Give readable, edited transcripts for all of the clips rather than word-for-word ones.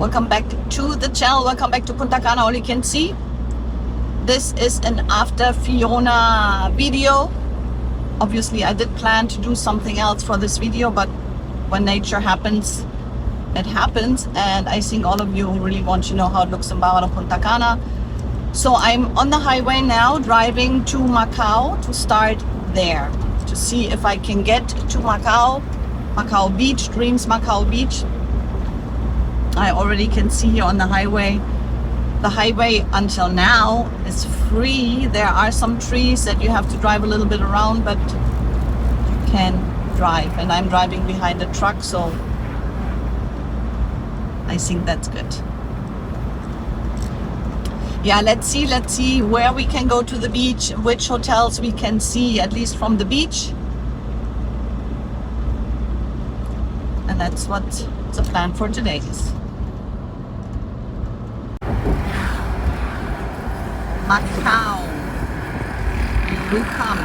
Welcome back to the channel. Welcome back to Punta Cana. All you can see, this is an after Fiona video. Obviously I did plan to do something else for this video, but when nature happens, it happens, and I think all of you really want to know how it looks in Bavaro, Punta Cana. So I'm on the highway now, driving to Macau to start there, to see if I can get to Macau Beach, Dreams Macau Beach. I already can see here on the highway. The highway until now is free. There are some trees that you have to drive a little bit around, but you can drive. And I'm driving behind a truck, so I think that's good. Yeah, let's see where we can go to the beach, which hotels we can see, at least from the beach. And that's what the plan for today is. Macau, you come.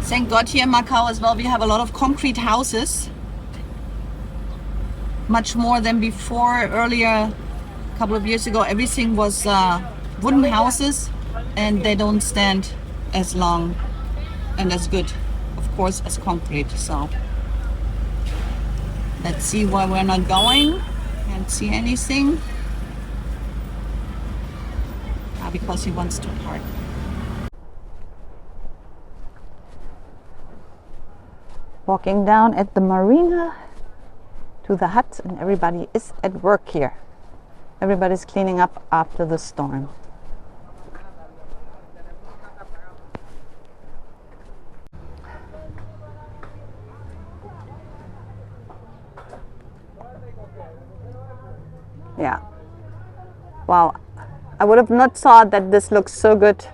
Thank God here in Macau as well, we have a lot of concrete houses. Much more than before. Earlier, a couple of years ago, everything was wooden houses, and they don't stand as long and as good, of course, as concrete. So let's see why we're not going. Can't see anything. Because he wants to park. Walking down at the marina to the hut, and everybody is at work here. Everybody's cleaning up after the storm. Yeah. Wow. I would have not thought that this looks so good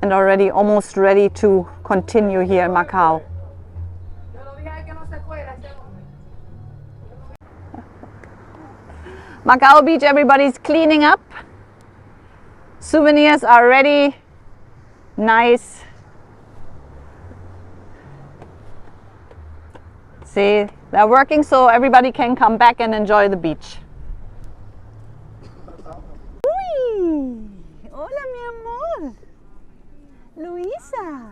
and already almost ready to continue here in Macau. Macau Beach, everybody's cleaning up. Souvenirs are ready. Nice. See, they're working so everybody can come back and enjoy the beach. Uy, hola mi amor. Luisa.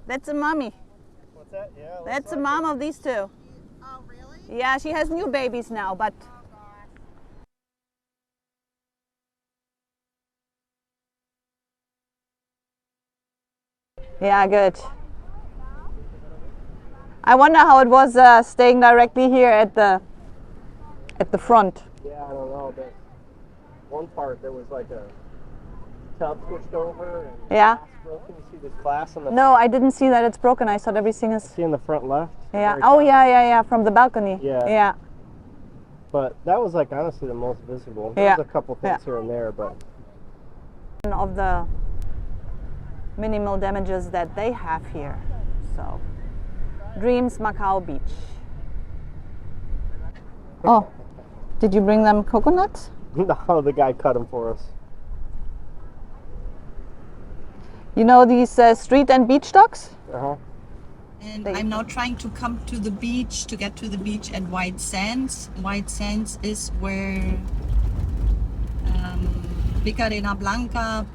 That's a mommy. What's that? Yeah. That's the mom of these two. Oh, really? Yeah, she has new babies now, but yeah, good. I wonder how it was staying directly here at the front. Yeah, I don't know, but one part there was like a tub switched over and Yeah. glass broken. You see this glass on the No, I didn't see that it's broken. I thought everything is. see in the front left? Yeah. Very Oh, top. yeah, from the balcony. Yeah. Yeah. But that was like honestly the most visible. Yeah. There's a couple things here and there, but Of the minimal damages that they have here. So, Dreams Macau Beach. Oh, did you bring them coconuts? no, the guy cut them for us. You know these street and beach dogs? Uh-huh. And I'm now trying to come to the beach, to get to the beach at White Sands. White Sands is where Arena Blanca,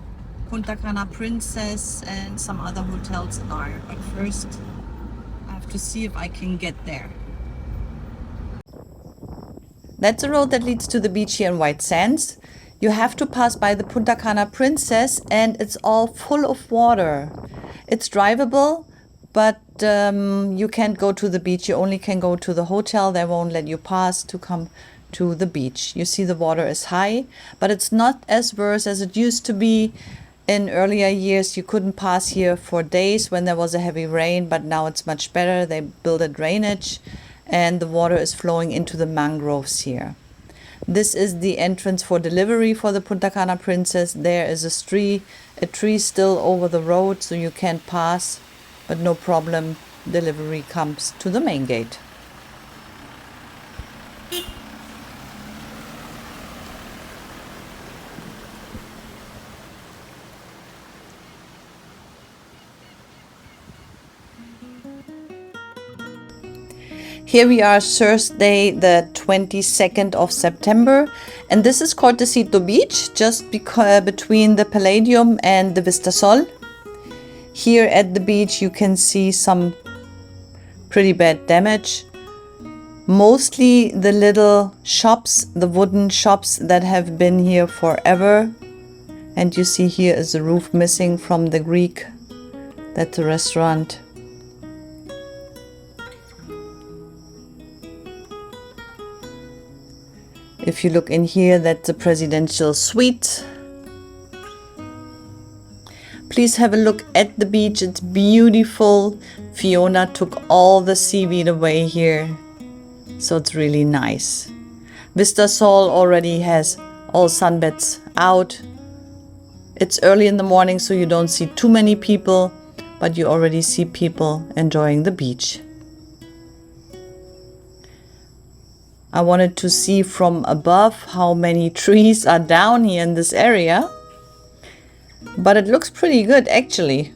Punta Cana Princess, and some other hotels are. But first, I have to see if I can get there. That's a road that leads to the beach here in White Sands. You have to pass by the Punta Cana Princess, and it's all full of water. It's drivable, but you can't go to the beach. You only can go to the hotel. They won't let you pass to come to the beach. You see the water is high, but it's not as worse as it used to be. In earlier years, you couldn't pass here for days when there was a heavy rain, but now it's much better. They built a drainage, and the water is flowing into the mangroves here. This is the entrance for delivery for the Punta Cana Princess. There is a tree still over the road, so you can't pass, but no problem. Delivery comes to the main gate. Here we are Thursday, the 22nd of September, and this is Cortecito Beach, just between the Palladium and the Vista Sol. Here at the beach you can see some pretty bad damage. Mostly the little shops, the wooden shops that have been here forever. And you see here is the roof missing from the Greek. That's a restaurant. If you look in here, that's the presidential suite. Please have a look at the beach. It's beautiful. Fiona took all the seaweed away here. So it's really nice. Vista Sol already has all sunbeds out. It's early in the morning, so you don't see too many people, but you already see people enjoying the beach. I wanted to see from above how many trees are down here in this area, but it looks pretty good actually.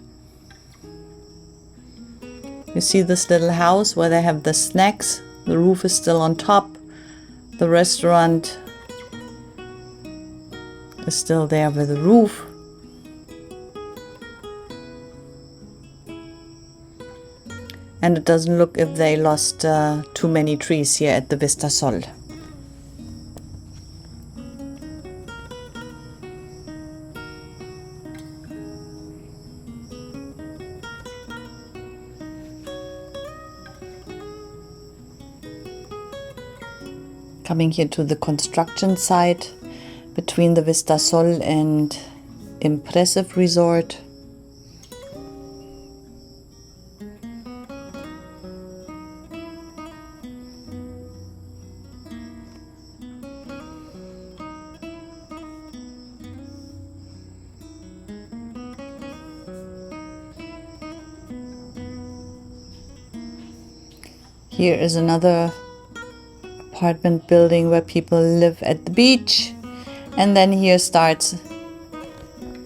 You see this little house where they have the snacks. The roof is still on top. The restaurant is still there with the roof. And it doesn't look if they lost too many trees here at the Vista Sol. Coming here to the construction site between the Vista Sol and Impressive Resort. Here is another apartment building where people live at the beach, and then here starts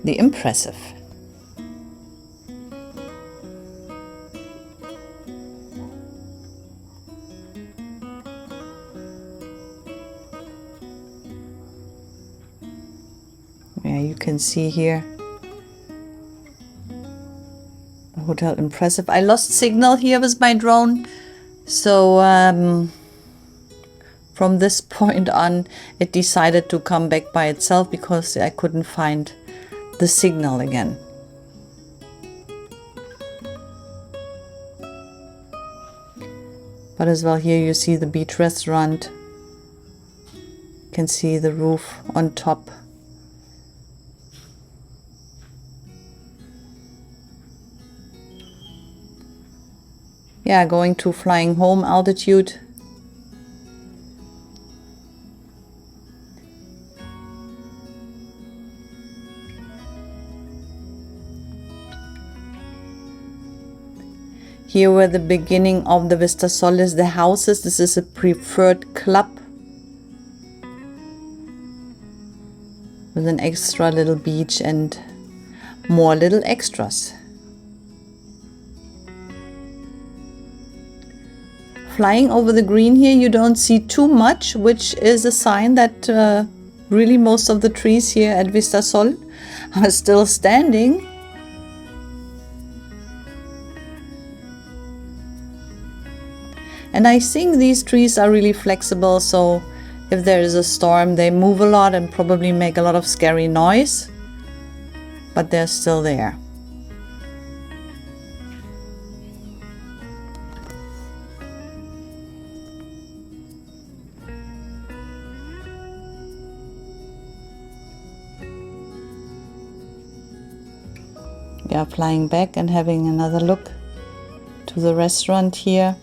the Impressive. Yeah, you can see here the Hotel Impressive. I lost signal here with my drone, so from this point on, it decided to come back by itself because I couldn't find the signal again. But as well, here you see the beach restaurant. You can see the roof on top. Yeah, going to flying home altitude. Here where the beginning of the Vista Sol is the houses. This is a preferred club with an extra little beach and more little extras. Flying over the green here, you don't see too much, which is a sign that really most of the trees here at Vista Sol are still standing. And I think these trees are really flexible, so if there is a storm, they move a lot and probably make a lot of scary noise, but they're still there. We are flying back and having another look to the restaurant here.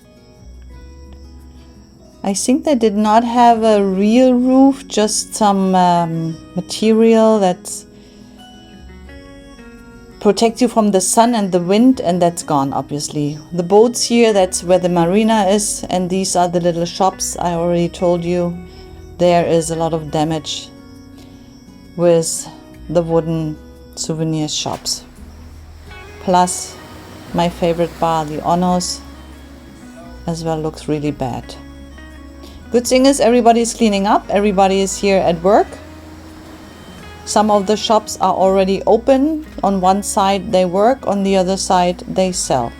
I think they did not have a real roof, just some material that protects you from the sun and the wind, and that's gone obviously. The boats here, that's where the marina is, and these are the little shops. I already told you there is a lot of damage with the wooden souvenir shops. Plus my favorite bar, the Onos. as well looks really bad. Good thing is everybody's cleaning up. Everybody is here at work. Some of the shops are already open. On one side they work, on the other side they sell.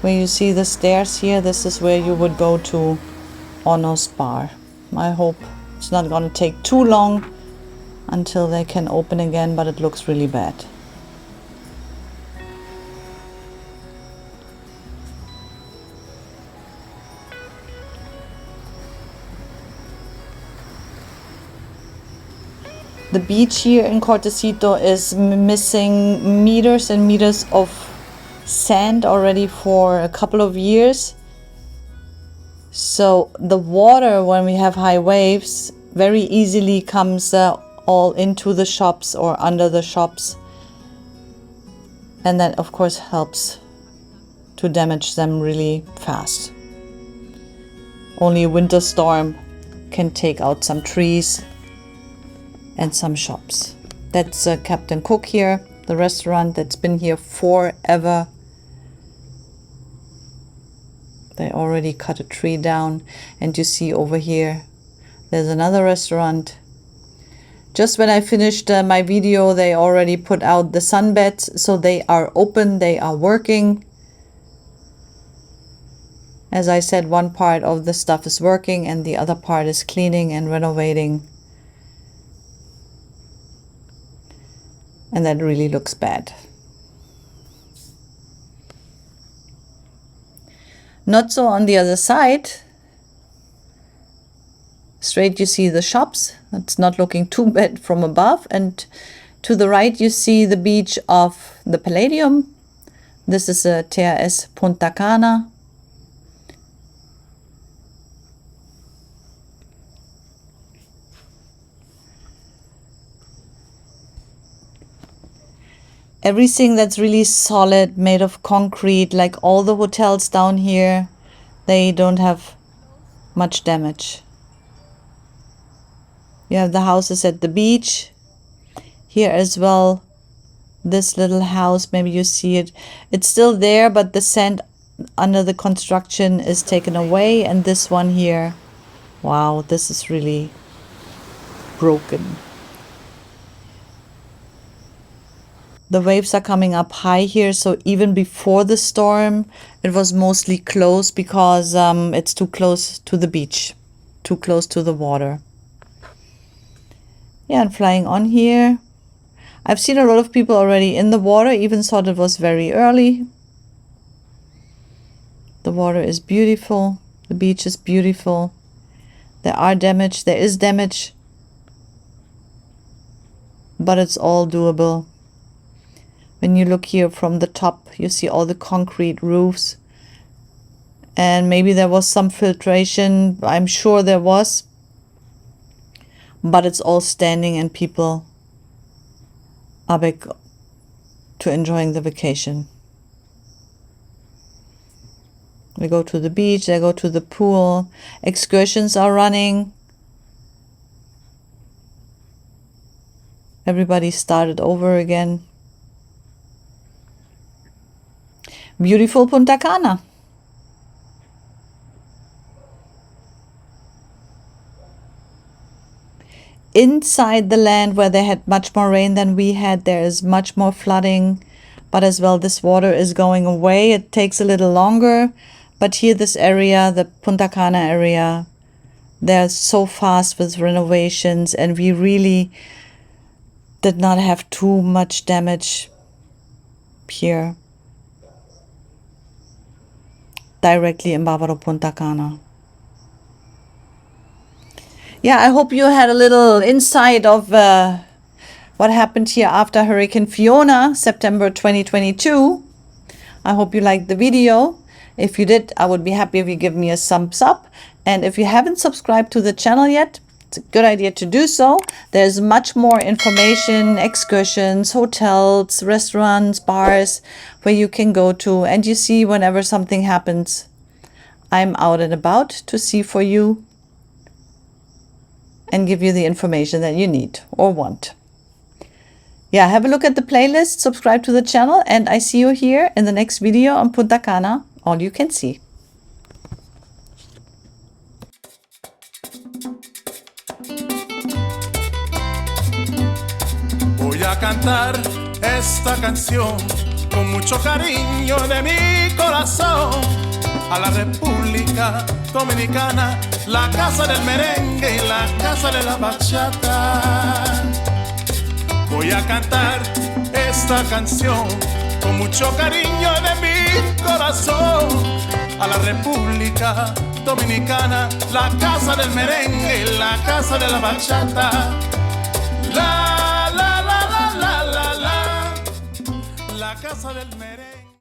When you see the stairs here, this is where you would go to Ono's bar. I hope it's not going to take too long until they can open again, but it looks really bad. The beach here in Cortecito is missing meters and meters of sand already for a couple of years. So the water, when we have high waves, very easily comes all into the shops or under the shops. And that of course helps to damage them really fast. Only a winter storm can take out some trees and some shops. That's Captain Cook here, the restaurant that's been here forever. They already cut a tree down, and you see over here there's another restaurant. Just when I finished my video, they already put out the sunbeds, so they are open, they are working. As I said, one part of the stuff is working and the other part is cleaning and renovating. And that really looks bad. Not so on the other side. Straight you see the shops. It's not looking too bad from above. And to the right you see the beach of the Palladium. This is a TRS Punta Cana. Everything that's really solid, made of concrete, like all the hotels down here, they don't have much damage. You have the houses at the beach. Here as well, this little house, maybe you see it. It's still there, but the sand under the construction is taken away. And this one here, wow, this is really broken. The waves are coming up high here, so even before the storm, it was mostly closed because it's too close to the beach, too close to the water. Yeah, and flying on here. I've seen a lot of people already in the water, even thought it was very early. The water is beautiful. The beach is beautiful. There is damage, but it's all doable. When you look here from the top, you see all the concrete roofs. And maybe there was some filtration. I'm sure there was. But it's all standing and people are back to enjoying the vacation. We go to the beach, they go to the pool. Excursions are running. Everybody started over again. Beautiful Punta Cana. Inside the land where they had much more rain than we had, there is much more flooding. But as well, this water is going away. It takes a little longer. But here, this area, the Punta Cana area, they're so fast with renovations. And we really did not have too much damage here. Directly in Bavaro, Punta Cana. Yeah, I hope you had a little insight of what happened here after Hurricane Fiona, September 2022. I hope you liked the video. If you did, I would be happy if you give me a thumbs up. And if you haven't subscribed to the channel yet, it's a good idea to do so. There's much more information, excursions, hotels, restaurants, bars, where you can go to. And you see, whenever something happens, I'm out and about to see for you and give you the information that you need or want. Yeah, have a look at the playlist, subscribe to the channel, and I see you here in the next video on Punta Cana, all you can see. cantar esta canción con mucho cariño de mi corazón a la República Dominicana, la casa del merengue y la casa de la bachata. Voy a cantar esta canción con mucho cariño de mi corazón a la República Dominicana, la casa del merengue y la casa de la bachata. La, la, la, la, la, la, la, la casa del merengue.